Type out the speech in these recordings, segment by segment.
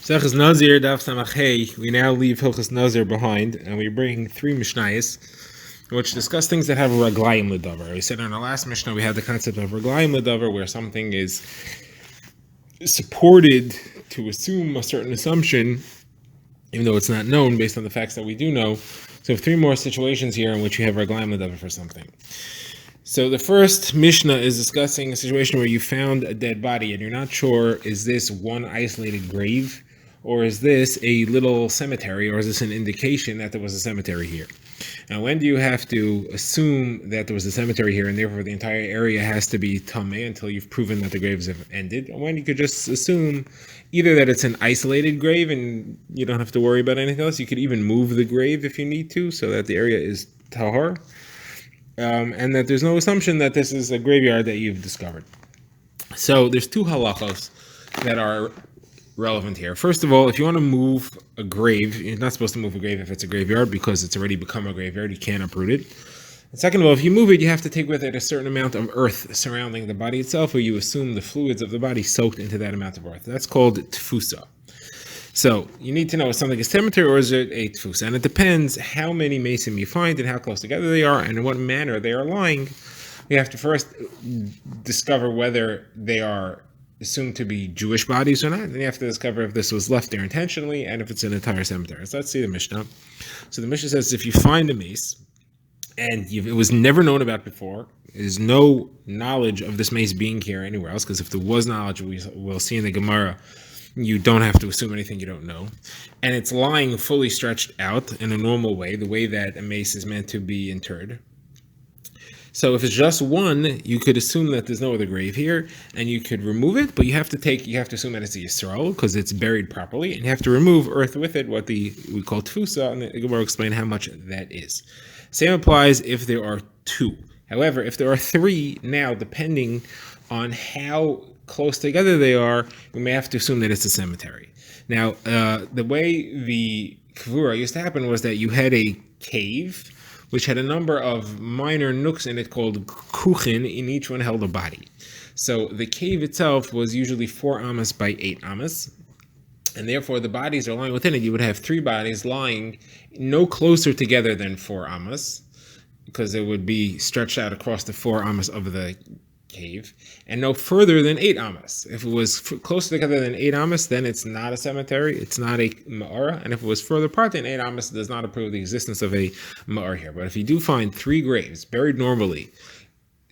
Sechus Nazir Daf Samachei. We now leave Hilchus Nazir behind, and we bring three Mishnayos, which discuss things that have a raglayim ledavar. We said in our last Mishnah we had the concept of raglayim ledavar, where something is supported to assume a certain assumption, even though it's not known based on the facts that we do know. So we have three more situations here in which you have raglayim ledavar for something. So the first Mishnah is discussing a situation where you found a dead body and you're not sure, is this one isolated grave, or is this a little cemetery, or is this an indication that there was a cemetery here? Now, when do you have to assume that there was a cemetery here and therefore the entire area has to be tameh until you've proven that the graves have ended? And when you could just assume either that it's an isolated grave and you don't have to worry about anything else. You could even move the grave if you need to so that the area is tahar. And that there's no assumption that this is a graveyard that you've discovered. So there's two halachos that are relevant here. First of all, if you want to move a grave, you're not supposed to move a grave if it's a graveyard because it's already become a graveyard. You can't uproot it. And second of all, if you move it, you have to take with it a certain amount of earth surrounding the body itself, or you assume the fluids of the body soaked into that amount of earth. That's called tfusa. So you need to know if something is cemetery or is it a tfusa, and it depends how many mason you find and how close together they are and in what manner they are lying. You have to first discover whether they are assumed to be Jewish bodies or not. Then you have to discover if this was left there intentionally and if it's an entire cemetery. So let's see the Mishnah. So the Mishnah says if you find a mace and it was never known about before, there's no knowledge of this mace being here anywhere else, because if there was knowledge, we'll see in the Gemara, you don't have to assume anything you don't know. And it's lying fully stretched out in a normal way, the way that a mace is meant to be interred. So if it's just one, you could assume that there's no other grave here, and you could remove it, but you have to assume that it's a Yisrael, because it's buried properly, and you have to remove earth with it, what we call tfusa, and the Gemara will explain how much that is. Same applies if there are two. However, if there are three, now, depending on how close together they are, we may have to assume that it's a cemetery. Now, the way the kavura used to happen was that you had a cave which had a number of minor nooks in it called kuchin, and each one held a body. So the cave itself was usually 4 amas by 8 amas, and therefore the bodies are lying within it. You would have 3 bodies lying no closer together than 4 amas, because it would be stretched out across the 4 amas of the cave, and no further than 8 amas. If it was closer together than 8 amas, then it's not a cemetery, it's not a ma'ara, and if it was further apart than 8 amas, it does not approve the existence of a ma'ar here. But if you do find 3 graves buried normally,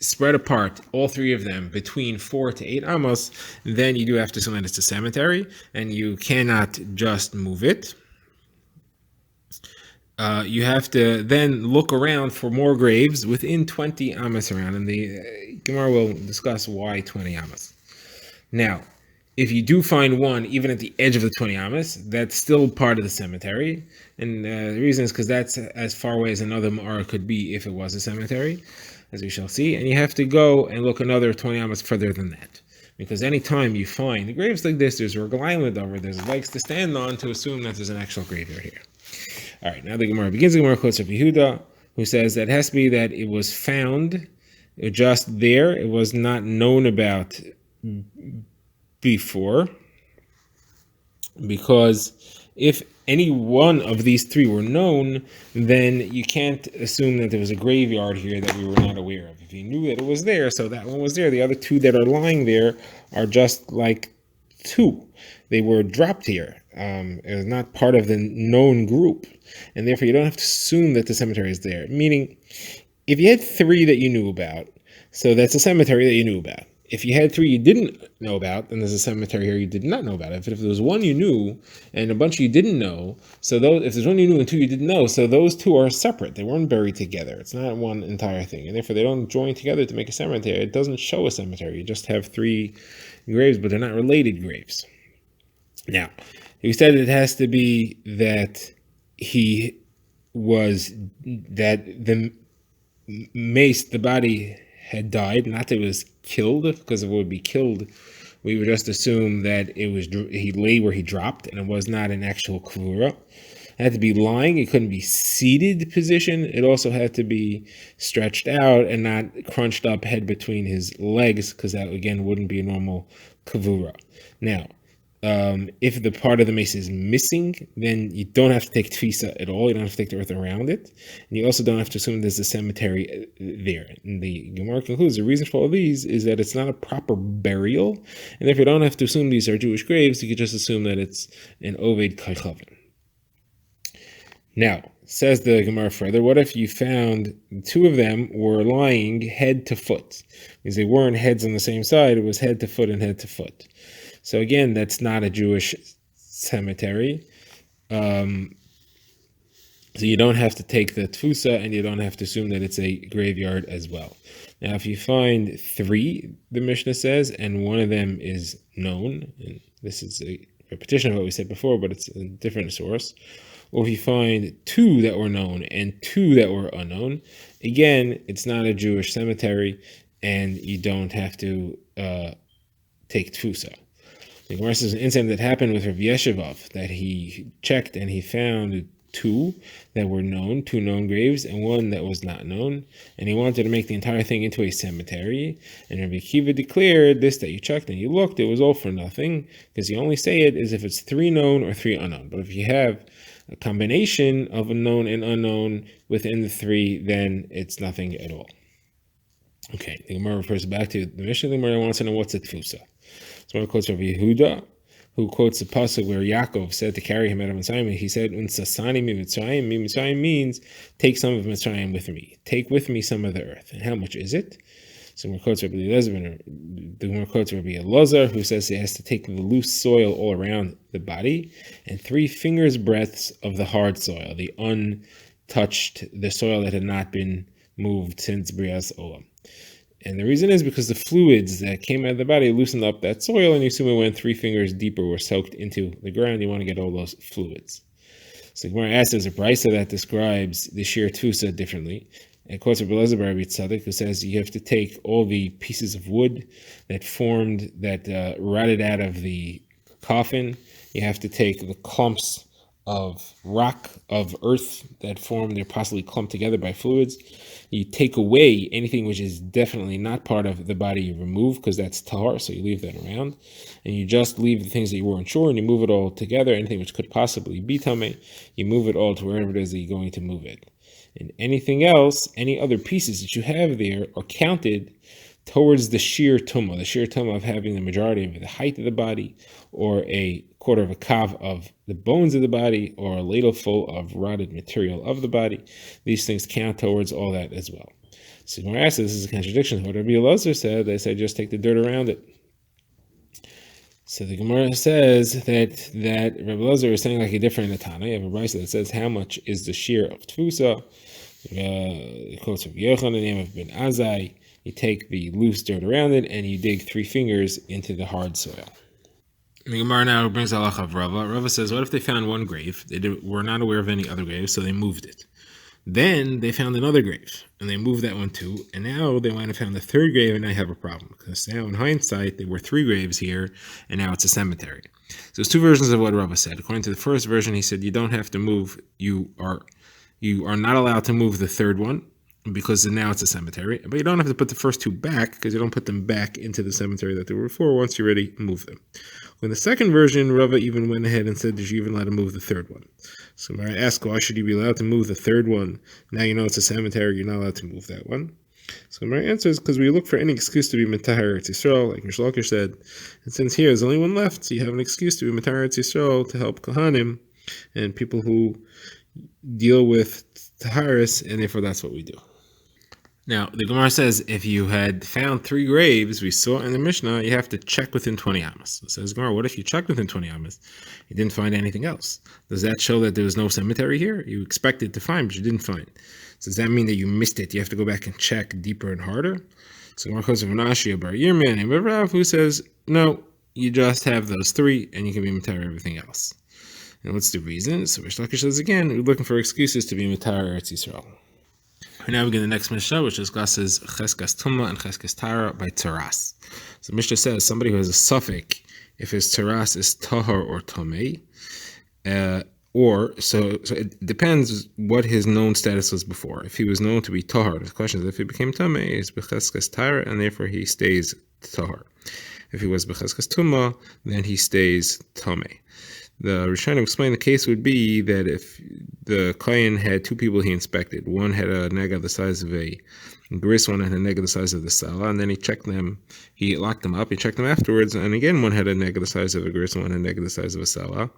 spread apart, all 3 of them between 4 to 8 amas, then you do have to assume that it's a cemetery, and you cannot just move it. You have to then look around for more graves within 20 amas around, and the Gemara will discuss why 20 amas. Now, if you do find one even at the edge of the 20 amas, that's still part of the cemetery, and the reason is because that's as far away as another ma'ara could be if it was a cemetery, as we shall see, and you have to go and look another 20 amas further than that. Because anytime you find graves like this, there's raglayim ledavar, there's legs to stand on to assume that there's an actual graveyard here. All right, now the Gemara begins. The Gemara quotes Rav Yehuda, who says that it has to be that it was found just there. It was not known about before, because if any one of these 3 were known, then you can't assume that there was a graveyard here that we were not aware of. If you knew that it was there, so that one was there. The other 2 that are lying there are just like 2. They were dropped here. It was not part of the known group, and therefore you don't have to assume that the cemetery is there. Meaning, if you had 3 that you knew about, so that's a cemetery that you knew about. If you had 3 you didn't know about, then there's a cemetery here you did not know about. If there was 1 you knew and a bunch you didn't know, so if there's 1 you knew and 2 you didn't know, so those 2 are separate. They weren't buried together. It's not one entire thing, and therefore they don't join together to make a cemetery. It doesn't show a cemetery. You just have 3 graves, but they're not related graves. Now, he said it has to be that the mace, the body had died, not that it was killed, because if it would be killed, we would just assume that he lay where he dropped, and it was not an actual kavura. It had to be lying. It couldn't be seated position. It also had to be stretched out and not crunched up head between his legs, because that, again, wouldn't be a normal kavura. Now, If the part of the mace is missing, then you don't have to take tfisa at all. You don't have to take the earth around it. And you also don't have to assume there's a cemetery there. And the Gemara concludes the reason for all these is that it's not a proper burial. And if you don't have to assume these are Jewish graves, you could just assume that it's an Oved Kaychavim. Now, says the Gemara further, what if you found two of them were lying head to foot? Because they weren't heads on the same side, it was head to foot and head to foot. So again, that's not a Jewish cemetery. So you don't have to take the tfusa, and you don't have to assume that it's a graveyard as well. Now, if you find three, the Mishnah says, and one of them is known, and this is a repetition of what we said before, but it's a different source, or if you find two that were known and two that were unknown, again, it's not a Jewish cemetery, and you don't have to take tfusa. The Gemara says an incident that happened with Rav Yeshivov, that he checked and he found two that were known, two known graves, and one that was not known, and he wanted to make the entire thing into a cemetery. And Rabbi Akiva declared this, that you checked and you looked, it was all for nothing, because you only say it is if it's three known or three unknown. But if you have a combination of a known and unknown within the three, then it's nothing at all. Okay, the Gemara refers back to the Mishnah. The Gemara wants to know what's a tfusa. So one quotes Rabbi Yehuda, who quotes the pasuk where Yaakov said to carry him out of Mitzrayim. He said, "Unsasani mi Mitzrayim." Mi Mitzrayim means take some of Mitzrayim with me. Take with me some of the earth. And how much is it? So one quotes Rabbi Elazar, who says he has to take the loose soil all around the body, and 3 fingers breadths of the hard soil, the untouched, the soil that had not been moved since Brias Olam. And the reason is because the fluids that came out of the body loosened up that soil, and you assume it went 3 fingers deeper, were soaked into the ground. You want to get all those fluids. So the Gemara asks, there's a brisa that describes the sheer tusa differently. And quotes Rabbi Elazar bar Tzaddik, who says you have to take all the pieces of wood that formed, that rotted out of the coffin. You have to take the clumps of rock, of earth that formed, they're possibly clumped together by fluids. You take away anything which is definitely not part of the body, you remove, because that's tahar, so you leave that around. And you just leave the things that you weren't sure, and you move it all together. Anything which could possibly be tameh, you move it all to wherever it is that you're going to move it. And anything else, any other pieces that you have there are counted towards the sheer tumah of having the majority of the height of the body, or a quarter of a kav of the bones of the body, or a ladle full of rotted material of the body. These things count towards all that as well. So when I ask this is a contradiction to what Rabbi Elazar said. They said just take the dirt around it. So the Gemara says that Rabbi Elazar is saying like a different Tana. You have a brisa that says how much is the shear of tfusa. It quotes Rabbi Yochanan, the name of Ben Azai. You take the loose dirt around it and you dig 3 fingers into the hard soil. The Gemara now brings a halach of Rava. Rava says, what if they found one grave? They were not aware of any other graves, so they moved it. Then they found another grave, and they moved that one too. And now they might have found the 3rd grave, and now have a problem. Because now in hindsight, there were 3 graves here, and now it's a cemetery. So there's 2 versions of what Rava said. According to the first version, he said, you don't have to move. You are not allowed to move the 3rd one, because now it's a cemetery. But you don't have to put the first 2 back, because you don't put them back into the cemetery that they were before once you already move them. In the second version, Rava even went ahead and said that you're even allowed to move the 3rd one. So I ask, why should you be allowed to move the 3rd one? Now you know it's a cemetery, you're not allowed to move that one. So my answer is because we look for any excuse to be Metaher Eretz Yisrael, like Rish Lakish said. And since here there's only one left, so you have an excuse to be Metaher Eretz Yisrael to help Kohanim and people who deal with Taharis, and therefore that's what we do. Now, the Gemara says if you had found 3 graves, we saw in the Mishnah, you have to check within 20 amas. So says Gemara, what if you checked within 20 amas? You didn't find anything else. Does that show that there was no cemetery here? You expected to find, but you didn't find. So does that mean that you missed it? You have to go back and check deeper and harder? So Gemara quotes Rav bar Yirmiyah named Rav, who says, no, you just have those 3, and you can be Matar everything else. And what's the reason? So Rish Lakish says again, we're looking for excuses to be Matar Eretz Yisrael. Now we get the next Mishnah, which discusses Cheskas Tumma and Cheskas Tara by Taras. So Mishnah says somebody who has a suffix, if his Taras is Tahar or Tomei, so it depends what his known status was before. If he was known to be Tahar, the question is if he became Tomei, it's Cheskas Tara, and therefore he stays Tahar. If he was b'cheskas tuma, then he stays tameh. The Rishonim explain the case would be that if the Kohen had two people he inspected, one had a nega the size of a gris, one had a nega the size of the salah, and then he checked them, he locked them up, he checked them afterwards, and again one had a nega the size of a gris, one had a nega the size of a salah.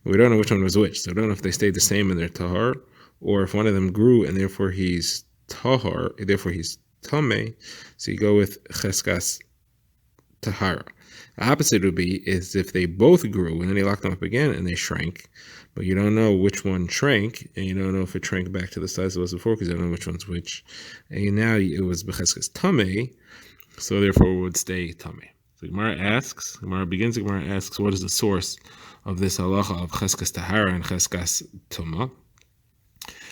We don't know which one was which, so we don't know if they stayed the same in their tahar, or if one of them grew and therefore he's tahar, therefore he's tameh, so you go with cheskas tahara. The opposite would be is if they both grew and then he locked them up again and they shrank, but you don't know which one shrank, and you don't know if it shrank back to the size it was before because you don't know which one's which. And now it was b'cheskas tameh, so therefore it would stay tameh. So Gemara asks, what is the source of this halacha of cheskas tahara and cheskas tuma?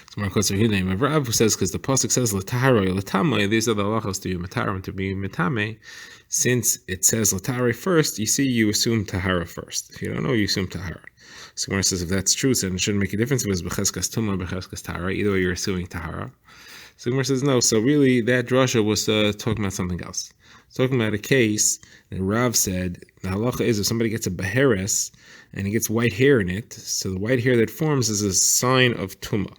So Gemara quotes Rav, who says because the pasuk says l'taharoi l'tamei, these are the halachas to be matar and to be metame. Since it says l'tahara first, you assume tahara first. If you don't know, you assume tahara. So Gemara says if that's true, then it shouldn't make a difference if it was b'cheskas tuma or b'cheskas tahara. Either way, you're assuming tahara. So Gemara says no. So really, that drasha was talking about something else. It's talking about a case that Rav said the halacha is if somebody gets a beheres and he gets white hair in it, so the white hair that forms is a sign of tuma.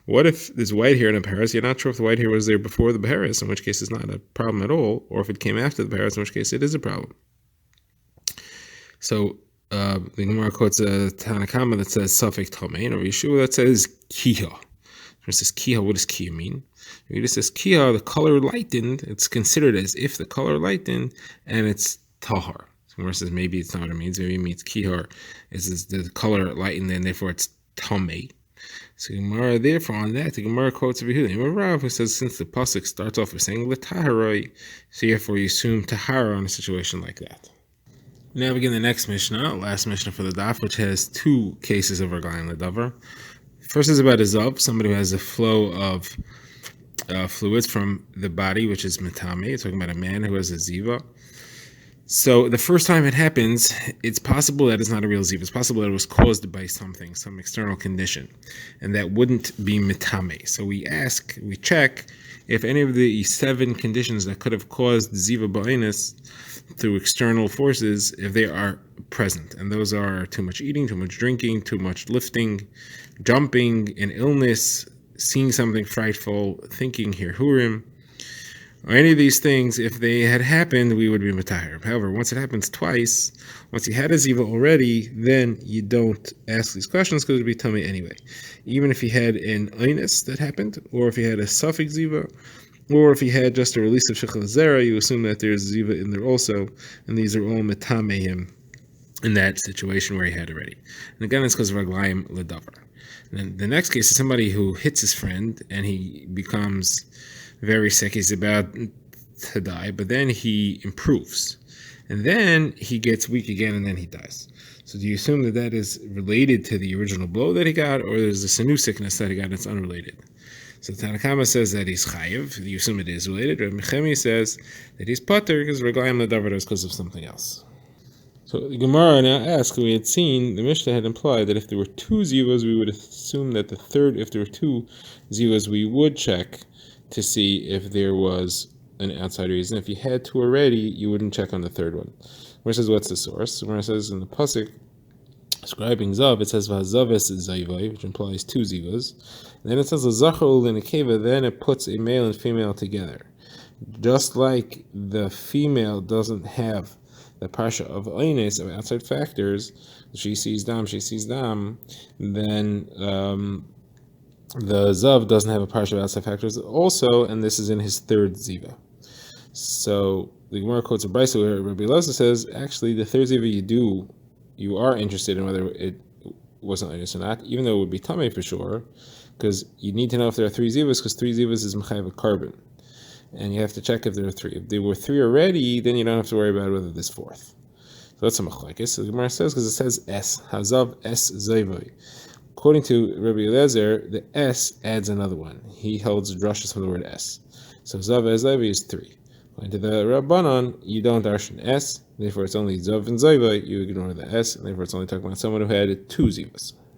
What if there's white hair in a beheres? You're not sure if the white hair was there before the beheres, in which case it's not a problem at all, or if it came after the beheres, in which case it is a problem. So the Gemara quotes a Tanakama that says Safek Tomein, or Yeshua that says Kiha. It says Kiha. What does Kiha mean? It just says Kiha, the color lightened. It's considered as if the color lightened, and it's Tahar. So Gemara says maybe it's not what it means. Maybe it means Kihar is the color lightened, and therefore it's Tameh. So Gemara, therefore, on that, the Gemara quotes over here, Rav, who says since the pasuk starts off with saying l'taharoi, so therefore you assume tahara on a situation like that. Now we begin the next Mishnah, last Mishnah for the Daf, which has two cases of Reglaim L'Davar. First is about a zav, somebody who has a flow of fluids from the body, which is metame. It's talking about a man who has a ziva. So the first time it happens, it's possible that it's not a real ziva. It's possible that it was caused by something, some external condition, and that wouldn't be metame. So we check if any of the 7 conditions that could have caused ziva ba'inus through external forces, if they are present. And those are too much eating, too much drinking, too much lifting, jumping, an illness, seeing something frightful, thinking hirhurim, or any of these things. If they had happened, we would be matahir. However, once it happens twice, once you had a ziva already, then you don't ask these questions because it would be tummy anyway. Even if he had an einus that happened, or if he had a suffix ziva, or if he had just a release of shechal zera, you assume that there's ziva in there also, and these are all metameim in that situation where he had already. And again, it's because of Reglaim L'Davar. And the next case is somebody who hits his friend and he becomes very sick. He's about to die, but then he improves. And then he gets weak again and then he dies. So do you assume that that is related to the original blow that he got, or there's this new sickness that he got that's unrelated? So Tanakama says that he's chayiv. You assume it is related. Rabbi Mechemi says that he's pater because Reglaim L'Davar is because of something else. So the Gemara now asks, we had seen, the Mishnah had implied that if there were 2 zivas, we would assume that the third, if there were 2 zivas, we would check to see if there was an outside reason. If you had 2 already, you wouldn't check on the third one. Where says, what's the source? Where it says in the pasuk, describing zav, it says vazaves zayvai, which implies 2 zivas. And then it says l'zachar and nekeva, then it puts a male and female together. Just like the female doesn't have the parsha of oines, of outside factors, she sees dam, then the zav doesn't have a parsha of outside factors also, and this is in his third ziva. So the Gemara quotes a brisa where Rabbi Elazar says, actually, the third ziva you are interested in whether it wasn't oines or not, even though it would be tamei for sure, because you need to know if there are 3 zivas, because 3 zivas is mechayev a carbon. And you have to check if there are 3. If there were 3 already, then you don't have to worry about whether there's 4th. So that's a machlekes. So the Gemara says, because it says S, Hazav S Zayvoi. According to Rabbi Eliezer, the S adds another one. He holds drushes from the word S. So Zav S Zayvoi is 3. According to the Rabbanon, you don't darshan S, therefore it's only Zav and Zayvoi, you ignore the S, and therefore it's only talking about someone who had 2 zivas.